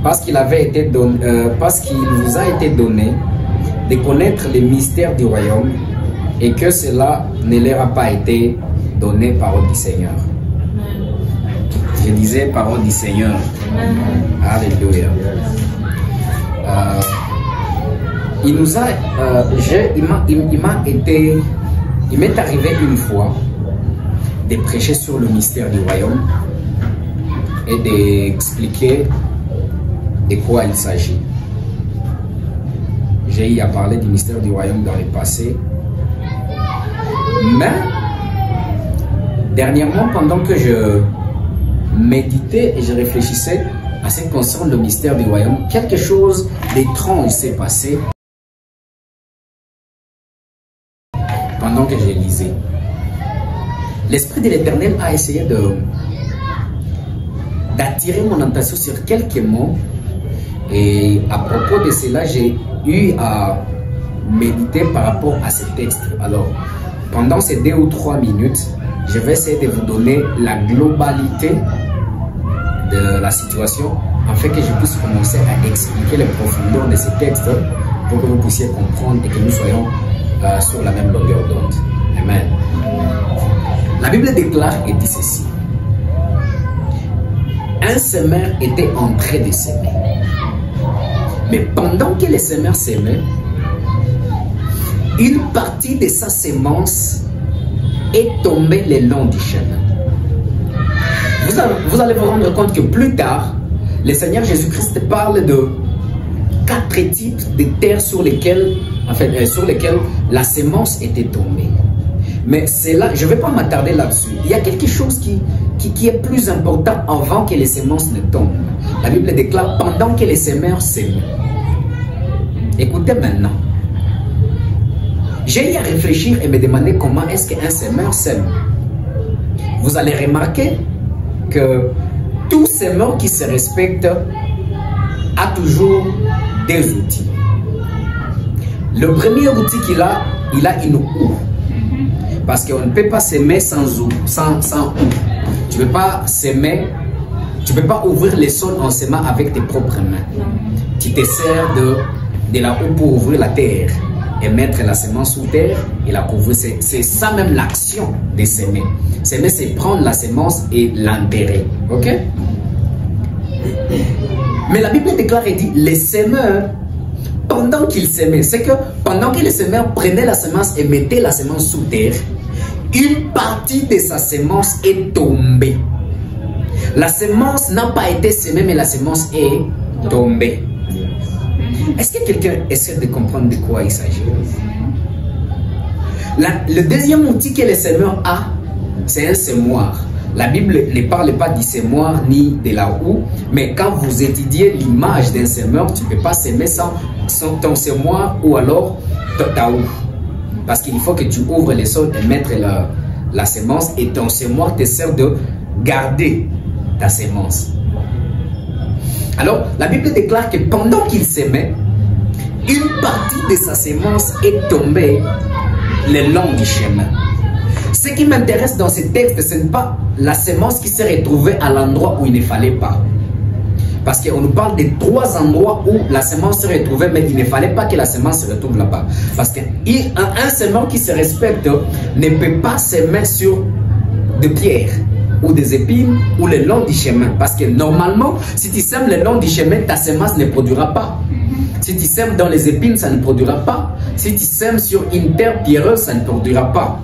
parce qu'il vous a été donné de connaître les mystères du royaume et que cela ne leur a pas été donné, parole du Seigneur. Je disais parole du Seigneur. Alléluia. Il m'est arrivé une fois de prêcher sur le mystère du royaume et d'expliquer de quoi il s'agit. J'ai eu à parler du mystère du royaume dans le passé, mais dernièrement, pendant que je méditais et je réfléchissais à ce qui concerne le mystère du royaume, quelque chose d'étrange s'est passé pendant que je lisais. L'Esprit de l'Éternel a essayé d'attirer mon attention sur quelques mots, et à propos de cela, j'ai eu à méditer par rapport à ce texte. Alors, pendant ces 2 ou 3 minutes, je vais essayer de vous donner la globalité de la situation, afin que je puisse commencer à expliquer les profondeurs de ce texte pour que vous puissiez comprendre et que nous soyons sur la même longueur d'onde. Amen. La Bible déclare et dit ceci: un semeur était en train de s'aimer. Mais pendant que le semeur s'aimait, une partie de sa semence est tombée le long du chemin. Vous allez vous rendre compte que plus tard, le Seigneur Jésus-Christ parle de 4 types de terres sur lesquelles la semence était tombée. Mais c'est là, je ne vais pas m'attarder là-dessus. Il y a quelque chose qui est plus important avant que les semences ne tombent. La Bible déclare pendant que les semeurs sèment. Écoutez maintenant. J'ai eu à réfléchir et me demander comment est-ce qu'un semeur sème. Vous allez remarquer que tout semeur qui se respecte a toujours des outils. Le premier outil qu'il a, il a une houe. Parce qu'on ne peut pas s'aimer sans houe, sans houe. Tu ne peux pas s'aimer, tu ne peux pas ouvrir les sols en s'aimant avec tes propres mains. Tu te sers de la houe pour ouvrir la terre et mettre la semence sous terre et la couvrir. C'est ça même l'action de s'aimer. S'aimer, c'est prendre la semence et l'enterrer. Ok? Mais la Bible déclare et dit, les semeurs, pendant qu'ils s'aimaient, c'est que pendant que les semeurs prenaient la semence et mettaient la semence sous terre, une partie de sa semence est tombée. La semence n'a pas été semée, mais la semence est tombée. Est-ce que quelqu'un essaie de comprendre de quoi il s'agit? Le deuxième outil que le semeur a, c'est un semoir. La Bible ne parle pas du semoir ni de la houe, mais quand vous étudiez l'image d'un semeur, tu ne peux pas s'aimer sans ton semoir ou alors ta houe. Parce qu'il faut que tu ouvres les sols et mettre la semence, et ton semoir te sert de garder ta semence. Alors, la Bible déclare que pendant qu'il s'aimait, une partie de sa semence est tombée le long du chemin. Ce qui m'intéresse dans ce texte, ce n'est pas la semence qui s'est retrouvée à l'endroit où il ne fallait pas. Parce qu'on nous parle de 3 endroits où la semence se retrouvait, mais il ne fallait pas que la semence se retrouve là-bas. Parce qu'un semeur qui se respecte ne peut pas s'aimer sur des pierres ou des épines ou le long du chemin. Parce que normalement, si tu sèmes le long du chemin, ta semence ne produira pas. Si tu sèmes dans les épines, ça ne produira pas. Si tu sèmes sur une terre pierreuse, ça ne produira pas.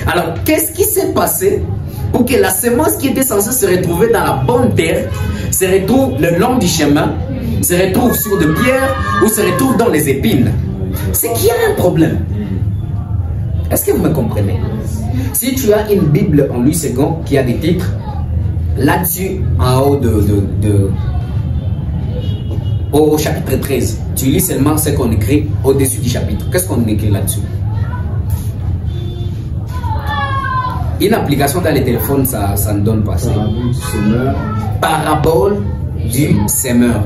Alors, qu'est-ce qui s'est passé pour que la semence qui était censée se retrouver dans la bonne terre se retrouve le long du chemin, se retrouve sur des pierres ou se retrouve dans les épines? C'est qu'il y a un problème. Est-ce que vous me comprenez? Si tu as une Bible en Louis II qui a des titres, là-dessus, en haut au chapitre 13, tu lis seulement ce qu'on écrit au-dessus du chapitre. Qu'est-ce qu'on écrit là-dessus? Une application dans les téléphones, ça ne donne pas ça. Parabole du semeur.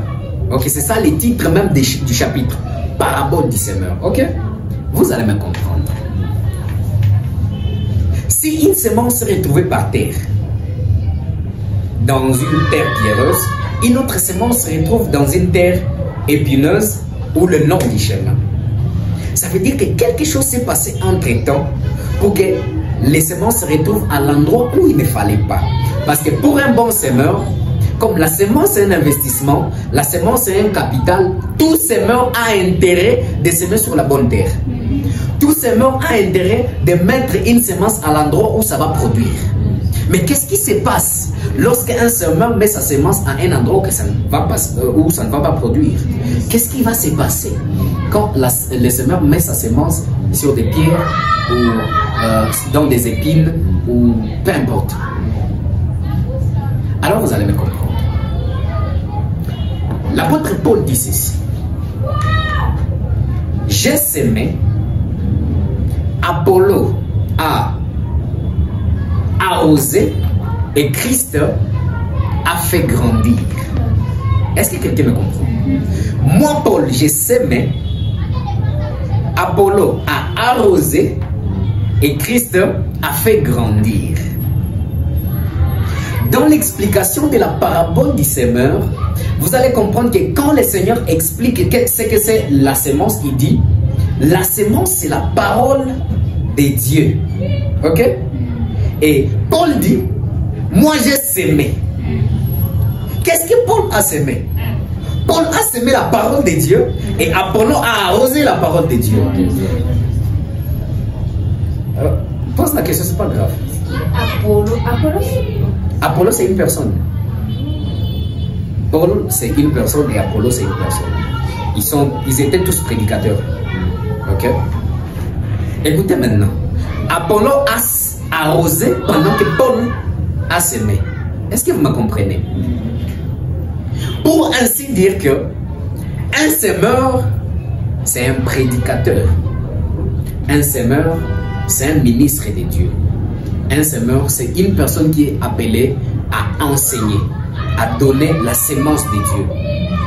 Ok, c'est ça les titres même du chapitre. Parabole du semeur. Ok? Vous allez me comprendre. Si une semence se retrouvait par terre, dans une terre pierreuse, une autre semence se retrouve dans une terre épineuse ou le long du chemin. Ça veut dire que quelque chose s'est passé entre-temps pour que les semences se retrouvent à l'endroit où il ne fallait pas. Parce que pour un bon semeur, comme la semence est un investissement, la semence est un capital, tout semeur a intérêt de semer sur la bonne terre. Tout semeur a intérêt de mettre une semence à l'endroit où ça va produire. Mais qu'est-ce qui se passe lorsqu'un semeur met sa semence à un endroit où ça ne va pas produire? Qu'est-ce qui va se passer quand le semeur met sa semence sur des pierres ou dans des épines ou peu importe? Alors vous allez me comprendre. L'apôtre Paul dit ceci: j'ai semé, Apollo a arrosé et Christ a fait grandir. Est-ce que quelqu'un me comprend? Moi, Paul, j'ai semé, Apollo a arrosé et Christ a fait grandir. Dans l'explication de la parabole du semeur, vous allez comprendre que quand le Seigneur explique ce que c'est la semence, il dit la semence c'est la parole de Dieu. Ok? Et Paul dit moi j'ai semé. Qu'est-ce que Paul a semé? Paul a semé la parole de Dieu et Apollo a arrosé la parole de Dieu. Pose la question, c'est pas grave. Apollo c'est une personne. Paul c'est une personne et Apollo c'est une personne. Ils étaient tous prédicateurs. Ok? Écoutez maintenant. Apollo a arrosé pendant que Paul a semé. Est-ce que vous me comprenez? Pour ainsi dire que un semeur c'est un prédicateur. Un semeur c'est un ministre de Dieu. Un semeur c'est une personne qui est appelée à enseigner, à donner la semence de Dieu.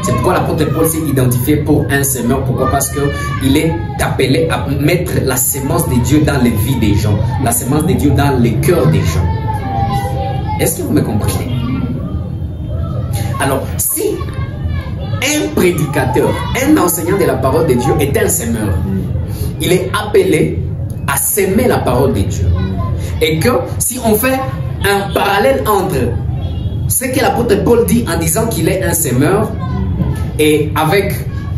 C'est pourquoi l'apôtre Paul s'est identifié pour un semeur. Pourquoi? Parce qu'il est appelé à mettre la semence de Dieu dans les vies des gens, la semence de Dieu dans les cœurs des gens. Est-ce que vous me comprenez? Alors, si un prédicateur, un enseignant de la parole de Dieu est un semeur, il est appelé à s'aimer la parole de Dieu. Et que si on fait un parallèle entre ce que l'apôtre Paul dit en disant qu'il est un semeur et avec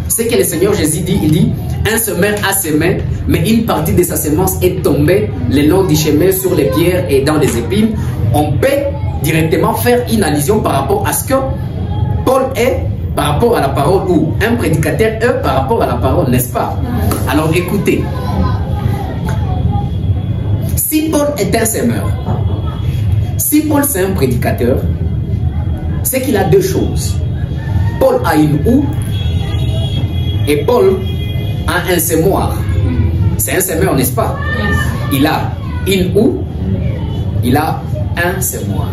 ce que le Seigneur Jésus dit, il dit un semeur a semé, mais une partie de sa semence est tombée le long du chemin sur les pierres et dans les épines, on peut directement faire une allusion par rapport à ce que Paul est par rapport à la parole ou un prédicateur est par rapport à la parole, n'est-ce pas? Alors écoutez, si Paul est un semeur, si Paul c'est un prédicateur, c'est qu'il a deux choses. Paul a une houe et Paul a un semoir. C'est un semeur, n'est-ce pas? Il a une houe, il a un semoir.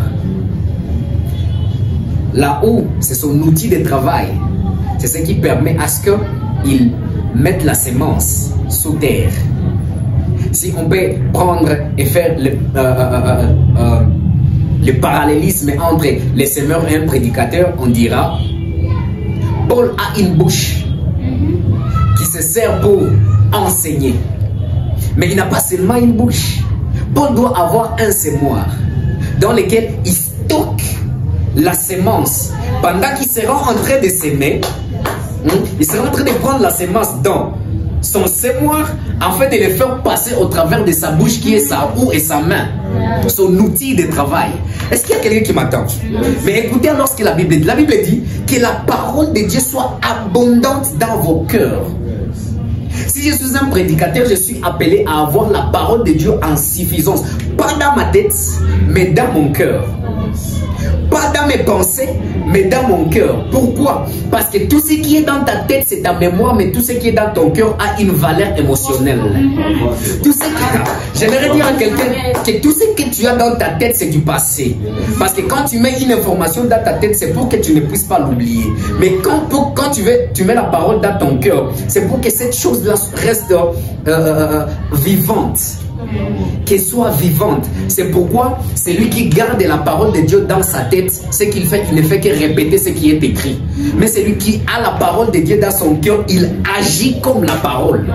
La houe, c'est son outil de travail. C'est ce qui permet à ce qu'il mette la semence sous terre. Si on peut prendre et faire le parallélisme entre les semeurs et un prédicateur, on dira Paul a une bouche qui se sert pour enseigner. Mais il n'a pas seulement une bouche. Paul doit avoir un semoir dans lequel il stocke la semence. Pendant qu'il sera en train de s'aimer, il sera en train de prendre la semence dans son semoir afin de le faire passer au travers de sa bouche qui est sa houe et sa main, son outil de travail. Est-ce qu'il y a quelqu'un qui m'attend? Mais écoutez alors ce que la Bible dit. La Bible dit que la parole de Dieu soit abondante dans vos cœurs. Si je suis un prédicateur, je suis appelé à avoir la parole de Dieu en suffisance. Pas dans ma tête, mais dans mon cœur. Pas dans mes pensées, mais dans mon cœur. Pourquoi? Parce que tout ce qui est dans ta tête, c'est ta mémoire, mais tout ce qui est dans ton cœur a une valeur émotionnelle. Tout ce qui... J'aimerais dire à quelqu'un que tout ce que tu as dans ta tête, c'est du passé. Parce que quand tu mets une information dans ta tête, c'est pour que tu ne puisses pas l'oublier. Mais quand tu mets la parole dans ton cœur, c'est pour que cette chose-là reste vivante. qu'elle soit vivante. C'est pourquoi celui qui garde la parole de Dieu dans sa tête, ce qu'il fait, il ne fait que répéter ce qui est écrit. Mais celui qui a la parole de Dieu dans son cœur, il agit comme la parole.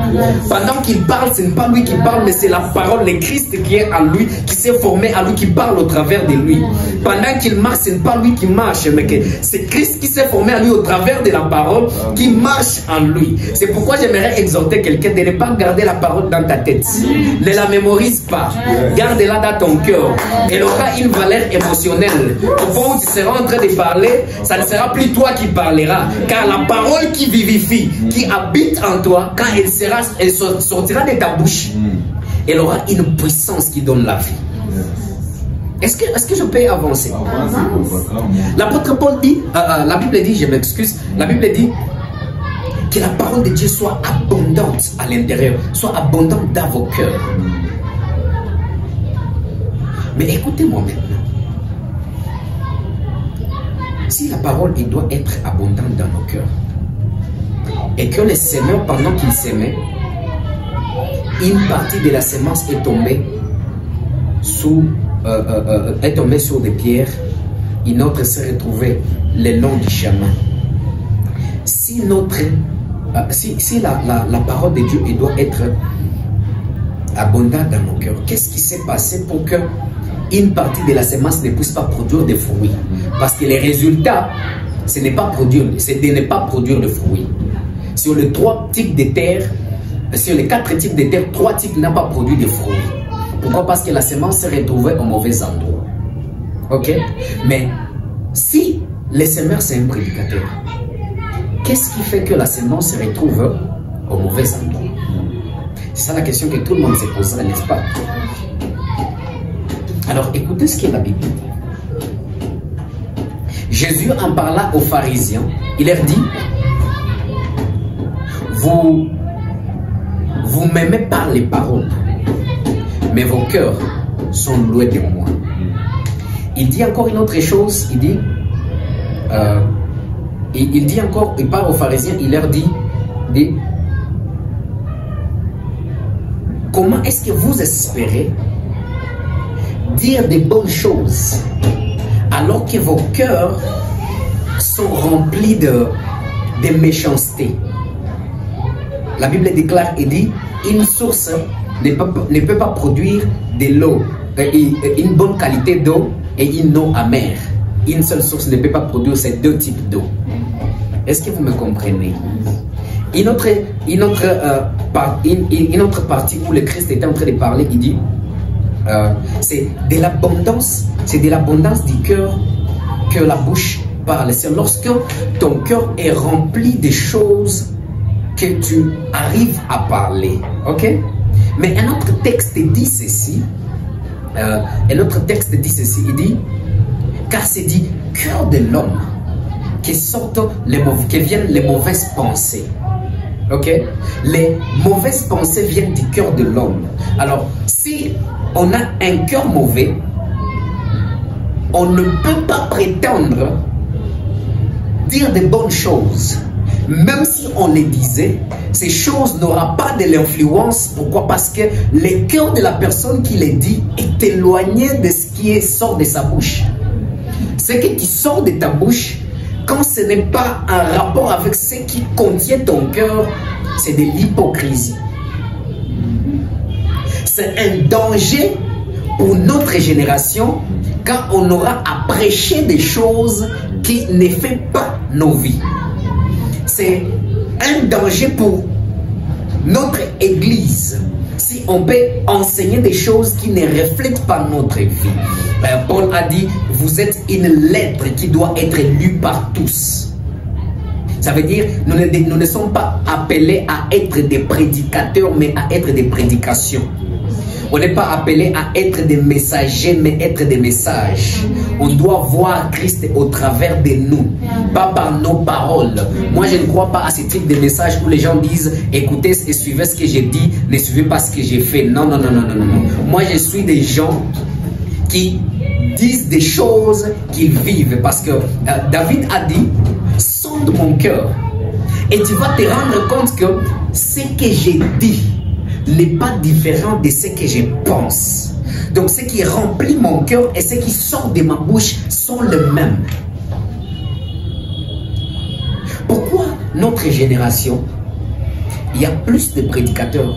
Pendant qu'il parle, ce n'est pas lui qui parle, mais c'est la parole, le Christ qui est en lui, qui s'est formé en lui, qui parle au travers de lui. Pendant qu'il marche, ce n'est pas lui qui marche, mais c'est Christ qui s'est formé en lui au travers de la parole, qui marche en lui. C'est pourquoi j'aimerais exhorter quelqu'un de ne pas garder la parole dans ta tête. Ne la mémorise pas. Garde-la dans ton cœur. Elle aura une valeur émotionnelle. Au point où tu seras en train de parler, ça ne sera plus toi qui parleras. Car la parole qui vivifie, qui habite en toi, quand elle sortira de ta bouche, elle aura une puissance qui donne la vie. Est-ce que je peux avancer? L'apôtre Paul dit, la Bible dit, je m'excuse, la Bible dit que la parole de Dieu soit abondante à l'intérieur, soit abondante dans vos cœurs. Mais écoutez-moi maintenant. Si la parole elle doit être abondante dans nos cœurs, et que les semeurs, pendant qu'ils s'aimaient, une partie de la semence est tombée sur des pierres, une autre s'est retrouvée le long du chemin. Si la parole de Dieu elle doit être abondante dans nos cœurs, qu'est-ce qui s'est passé pour que une partie de la semence ne puisse pas produire de fruits? Parce que les résultats, ce n'est pas produire, c'est de ne pas produire de fruits. Sur les 3 types de terre, sur les 4 types de terre, 3 types n'ont pas produit de fruits. Pourquoi? Parce que la semence s'est retrouvée au mauvais endroit. Ok? Mais si le semeur c'est un prédicateur, qu'est-ce qui fait que la semence se retrouve au mauvais endroit? C'est ça la question que tout le monde se posera, n'est-ce pas? Alors écoutez ce que la Bible dit. Jésus en parla aux pharisiens, il leur dit: vous m'aimez par les paroles, mais vos cœurs sont loin de moi. Il dit encore une autre chose, il dit encore, il parle aux pharisiens, il leur dit comment est-ce que vous espérez dire des bonnes choses alors que vos cœurs sont remplis de méchanceté? La Bible déclare et dit: une source ne peut pas produire de l'eau, une bonne qualité d'eau et une eau amère. Une seule source ne peut pas produire ces 2 types d'eau. Est-ce que vous me comprenez? Une autre partie où le Christ était en train de parler, il dit c'est de l'abondance du cœur que la bouche parle. C'est lorsque ton cœur est rempli de choses que tu arrives à parler. Ok? Mais un autre texte dit ceci. Il dit: car c'est du cœur de l'homme que viennent les mauvaises pensées. Ok? Les mauvaises pensées viennent du cœur de l'homme. Alors, si on a un cœur mauvais, on ne peut pas prétendre dire de bonnes choses. Même si on les disait, ces choses n'auront pas de l'influence. Pourquoi? Parce que le cœur de la personne qui les dit est éloigné de ce qui sort de sa bouche. Ce qui sort de ta bouche, quand ce n'est pas un rapport avec ce qui contient ton cœur, c'est de l'hypocrisie. C'est un danger pour notre génération quand on aura à prêcher des choses qui ne font pas nos vies. C'est un danger pour notre Église si on peut enseigner des choses qui ne reflètent pas notre vie. Paul a dit: vous êtes une lettre qui doit être lue par tous. Ça veut dire nous ne sommes pas appelés à être des prédicateurs, mais à être des prédications. On n'est pas appelé à être des messagers, mais être des messages. On doit voir Christ au travers de nous, pas par nos paroles. Moi, je ne crois pas à ce type de message où les gens disent: écoutez et suivez ce que j'ai dit, ne suivez pas ce que j'ai fait. Non, non, non, non, non, non. Moi, je suis des gens qui disent des choses qu'ils vivent. Parce que David a dit: sonde mon cœur et tu vas te rendre compte que ce que j'ai dit n'est pas différent de ce que je pense. Donc ce qui remplit mon cœur et ce qui sort de ma bouche sont les mêmes. Pourquoi notre génération, il y a plus de prédicateurs,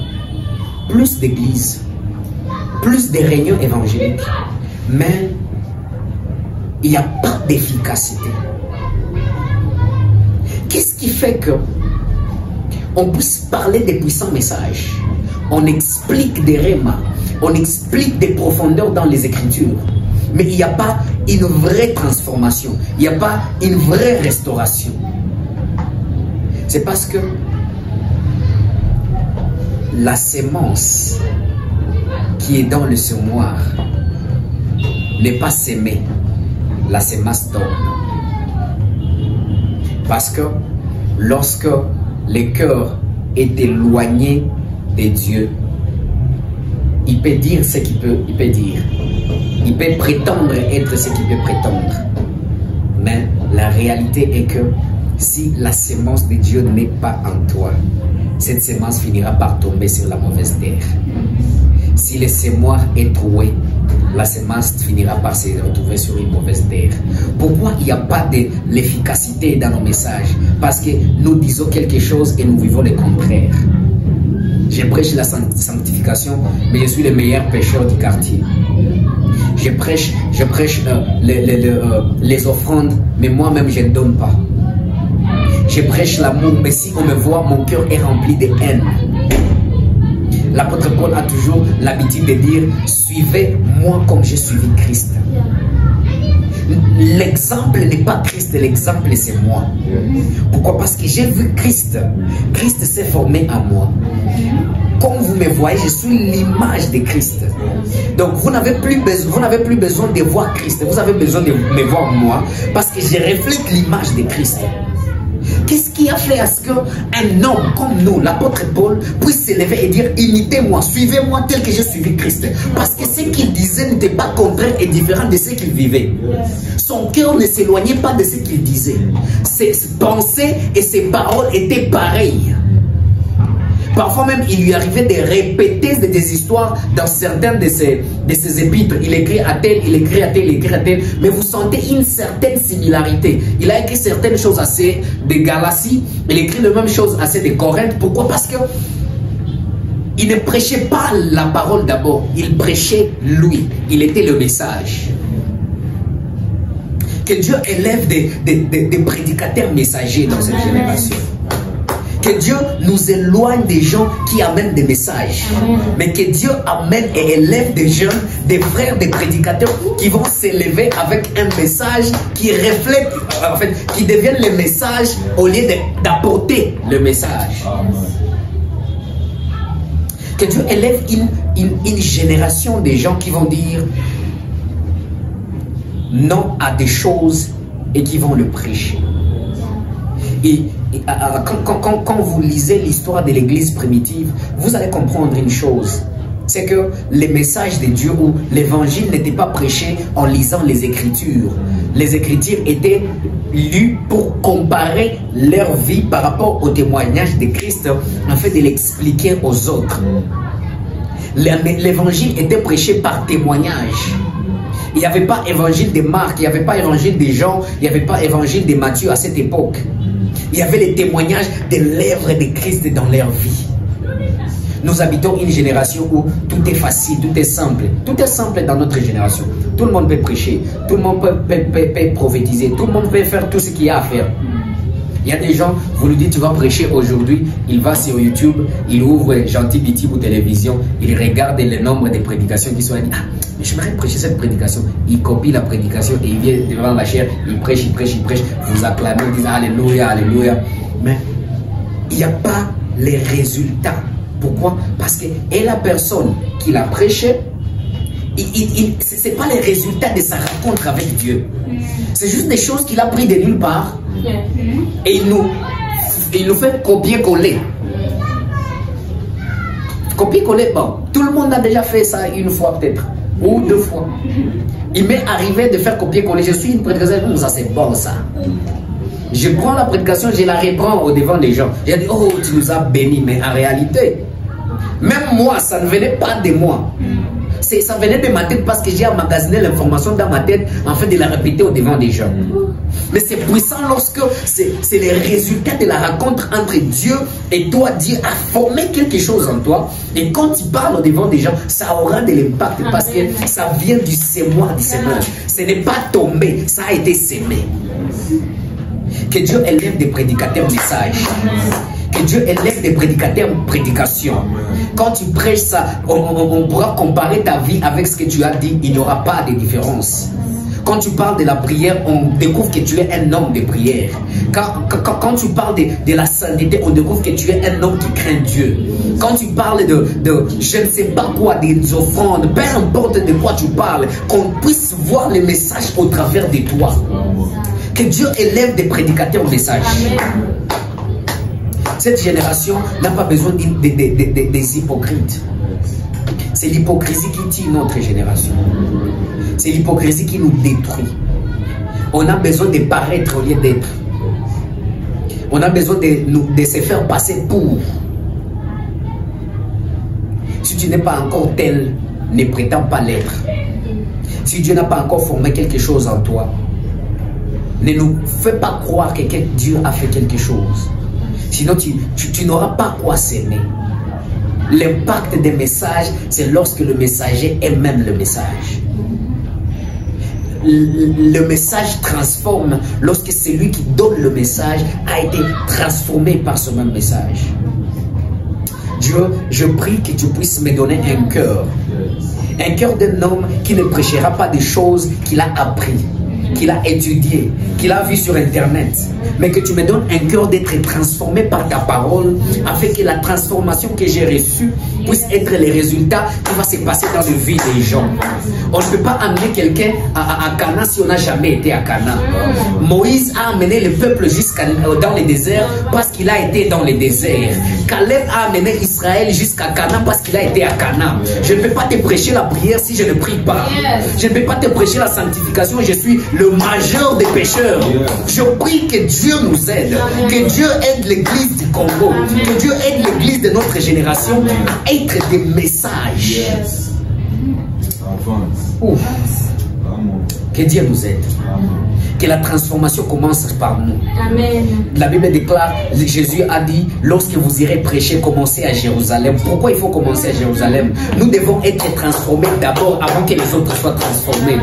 plus d'églises, plus de réunions évangéliques, mais il n'y a pas d'efficacité? Qu'est-ce qui fait que on puisse parler des puissants messages, on explique des rémas, on explique des profondeurs dans les Écritures, mais il n'y a pas une vraie transformation, il n'y a pas une vraie restauration? C'est parce que la sémence qui est dans le semoir n'est pas sémée, la sémence tombe. Parce que lorsque le cœur est éloigné de Dieu, il peut dire ce qu'il peut dire. Il peut prétendre être ce qu'il peut prétendre. Mais la réalité est que si la sémence de Dieu n'est pas en toi, cette sémence finira par tomber sur la mauvaise terre. Si le semoir est troué, la sémence finira par se retrouver sur une mauvaise terre. Pourquoi il n'y a pas de l'efficacité dans nos messages? Parce que nous disons quelque chose et nous vivons le contraire. Je prêche la sanctification, mais je suis le meilleur pécheur du quartier. Je prêche les offrandes, mais moi-même je ne donne pas. Je prêche l'amour, mais si on me voit, mon cœur est rempli de haine. L'apôtre Paul a toujours l'habitude de dire « Suivez-moi comme j'ai suivi Christ ». L'exemple n'est pas Christ, l'exemple c'est moi. Pourquoi? Parce que j'ai vu Christ. Christ s'est formé en moi. Comme vous me voyez, je suis l'image de Christ. Donc vous n'avez plus besoin de voir Christ. Vous avez besoin de me voir moi, parce que je reflète l'image de Christ. Qu'est-ce qui a fait à ce qu'un homme comme nous, l'apôtre Paul, puisse s'élever et dire « Imitez-moi, suivez-moi tel que j'ai suivi Christ ». Parce que ce qu'il disait n'était pas contraire et différent de ce qu'il vivait. Son cœur ne s'éloignait pas de ce qu'il disait. Ses pensées et ses paroles étaient pareilles. Parfois même, il lui arrivait de répéter des histoires dans certains de ses épîtres. Il écrit à tel, il écrit à tel, il écrit à tel. Mais vous sentez une certaine similarité. Il a écrit certaines choses assez de Galatie. Il écrit les mêmes choses assez de Corinthe. Pourquoi? Parce que il ne prêchait pas la parole d'abord. Il prêchait lui. Il était le message. Que Dieu élève des prédicateurs messagers dans cette génération. Que Dieu nous éloigne des gens qui amènent des messages. Mais que Dieu amène et élève des jeunes, des frères, des prédicateurs qui vont s'élever avec un message qui reflète, en fait, qui deviennent le message au lieu d'apporter le message. Que Dieu élève une génération de gens qui vont dire non à des choses et qui vont le prêcher. Et quand vous lisez l'histoire de l'église primitive, vous allez comprendre une chose. C'est que les messages de Dieu ou l'évangile n'était pas prêché en lisant les Écritures. Les Écritures étaient lues pour comparer leur vie par rapport au témoignage de Christ, en fait de l'expliquer aux autres. L'évangile était prêché par témoignage. Il n'y avait pas évangile de Marc, il n'y avait pas évangile de Jean, il n'y avait pas évangile de Matthieu à cette époque. Il y avait les témoignages de l'œuvre de Christ dans leur vie. Nous habitons une génération où tout est facile, tout est simple. Tout est simple dans notre génération. Tout le monde peut prêcher, tout le monde peut prophétiser, tout le monde peut faire tout ce qu'il y a à faire. Il y a des gens, vous lui dites tu vas prêcher aujourd'hui, il va sur YouTube, il ouvre Gentil Biti ou télévision, il regarde le nombre de prédications qui sont là. Ah, mais j'aimerais prêcher cette prédication. Il copie la prédication et il vient devant la chair, il prêche, il prêche, il prêche. Vous acclamez, vous dites Alléluia, Alléluia. Mais il n'y a pas les résultats. Pourquoi? Parce que et la personne qui l'a prêché, ce n'est pas les résultats de sa rencontre avec Dieu. C'est juste des choses qu'il a pris de nulle part et il nous fait copier-coller. Copier-coller, bon, tout le monde a déjà fait ça une fois peut-être, ou deux fois. Il m'est arrivé de faire copier-coller. Je suis une prédication, ça c'est bon ça. Je prends la prédication, je la reprends au devant des gens. J'ai dit, oh, tu nous as bénis, mais en réalité, Même moi, ça ne venait pas de moi. Ça venait de ma tête parce que j'ai emmagasiné l'information dans ma tête en fait de la répéter au devant des gens. Mais c'est puissant lorsque c'est les résultats de la rencontre entre Dieu et toi. Dieu a formé quelque chose en toi. Et quand tu parles au devant des gens, ça aura de l'impact parce que ça vient du sémoir du semage. Ce n'est pas tombé, ça a été sémé. Que Dieu élève des prédicateurs messages. Que Dieu élève des prédicateurs prédication. Quand tu prêches ça, on pourra comparer ta vie avec ce que tu as dit. Il n'y aura pas de différence. Quand tu parles de la prière, on découvre que tu es un homme de prière. Quand tu parles de la sainteté, on découvre que tu es un homme qui craint Dieu. Quand tu parles de je ne sais pas quoi, des offrandes, peu importe de quoi tu parles, qu'on puisse voir le message au travers de toi. Que Dieu élève des prédicateurs au message. Cette génération n'a pas besoin des hypocrites. C'est l'hypocrisie qui tue notre génération. C'est l'hypocrisie qui nous détruit. On a besoin de paraître au lieu d'être. On a besoin de se faire passer pour. Si tu n'es pas encore tel, ne prétends pas l'être. Si Dieu n'a pas encore formé quelque chose en toi, ne nous fais pas croire que Dieu a fait quelque chose. Sinon, tu n'auras pas quoi s'aimer. L'impact des messages, c'est lorsque le messager est même le message. Le message transforme lorsque celui qui donne le message a été transformé par ce même message. Dieu, je prie que tu puisses me donner un cœur d'un homme qui ne prêchera pas des choses qu'il a appris, qu'il a étudié, qu'il a vu sur internet, mais que tu me donnes un cœur d'être transformé par ta parole, afin que la transformation que j'ai reçue puisse être les résultats qui va se passer dans la vie des gens. On ne peut pas amener quelqu'un à Canaan si on n'a jamais été à Canaan. Moïse a amené le peuple dans le désert parce qu'il a été dans le désert. Caleb a amené Israël jusqu'à Canaan parce qu'il a été à Canaan. Je ne peux pas te prêcher la prière si je ne prie pas. Je ne peux pas te prêcher la sanctification, je suis le majeur des pécheurs. Je prie que Dieu nous aide, que Dieu aide l'église du Congo, que Dieu aide l'église de notre génération à être des messages. Ouf. Que Dieu nous aide. Que la transformation commence par nous. Amen. La Bible déclare, Jésus a dit, lorsque vous irez prêcher, commencez à Jérusalem. Pourquoi il faut commencer à Jérusalem? Nous devons être transformés d'abord avant que les autres soient transformés.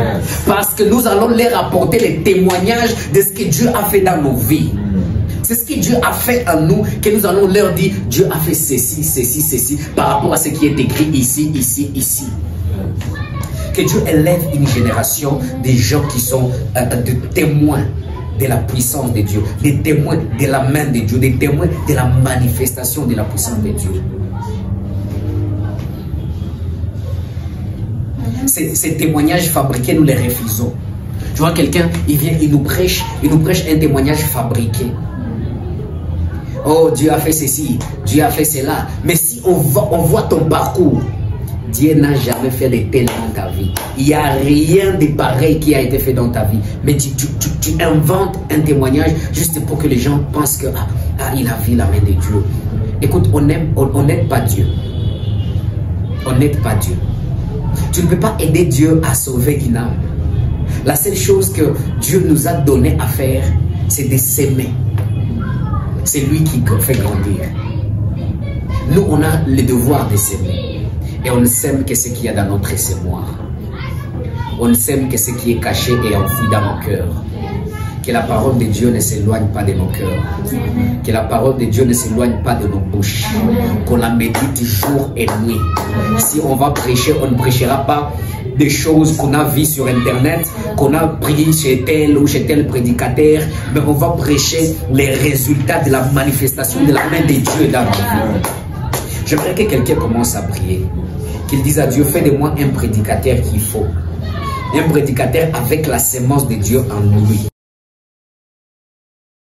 Parce que nous allons leur apporter les témoignages de ce que Dieu a fait dans nos vies. C'est ce que Dieu a fait en nous, que nous allons leur dire, Dieu a fait ceci, ceci, ceci, par rapport à ce qui est écrit ici, ici, ici. Que Dieu élève une génération de gens qui sont des témoins de la puissance de Dieu, des témoins de la main de Dieu, des témoins de la manifestation de la puissance de Dieu. Ces témoignages fabriqués, nous les refusons. Tu vois, quelqu'un, il vient, il nous prêche un témoignage fabriqué. Oh, Dieu a fait ceci, Dieu a fait cela. Mais si on voit ton parcours, Dieu n'a jamais fait de tel dans ta vie. Il n'y a rien de pareil qui a été fait dans ta vie. Mais tu inventes un témoignage juste pour que les gens pensent que il a vu la main de Dieu. Écoute, on n'aide pas Dieu. On n'aide pas Dieu. Tu ne peux pas aider Dieu à sauver une âme. La seule chose que Dieu nous a donné à faire, c'est de s'aimer. C'est lui qui fait grandir. Nous, on a le devoir de s'aimer. Et on ne sème que ce qu'il y a dans notre sémoir. On ne sème que ce qui est caché et enfoui dans nos cœurs. Que la parole de Dieu ne s'éloigne pas de nos cœurs. Que la parole de Dieu ne s'éloigne pas de nos bouches. Qu'on la médite jour et nuit. Si on va prêcher, on ne prêchera pas des choses qu'on a vues sur internet, qu'on a pris chez tel ou chez tel prédicateur, mais on va prêcher les résultats de la manifestation de la main de Dieu dans nos vies. J'aimerais que quelqu'un commence à prier. Qu'il dise à Dieu, fais de moi un prédicateur qu'il faut. Un prédicateur avec la sémence de Dieu en lui.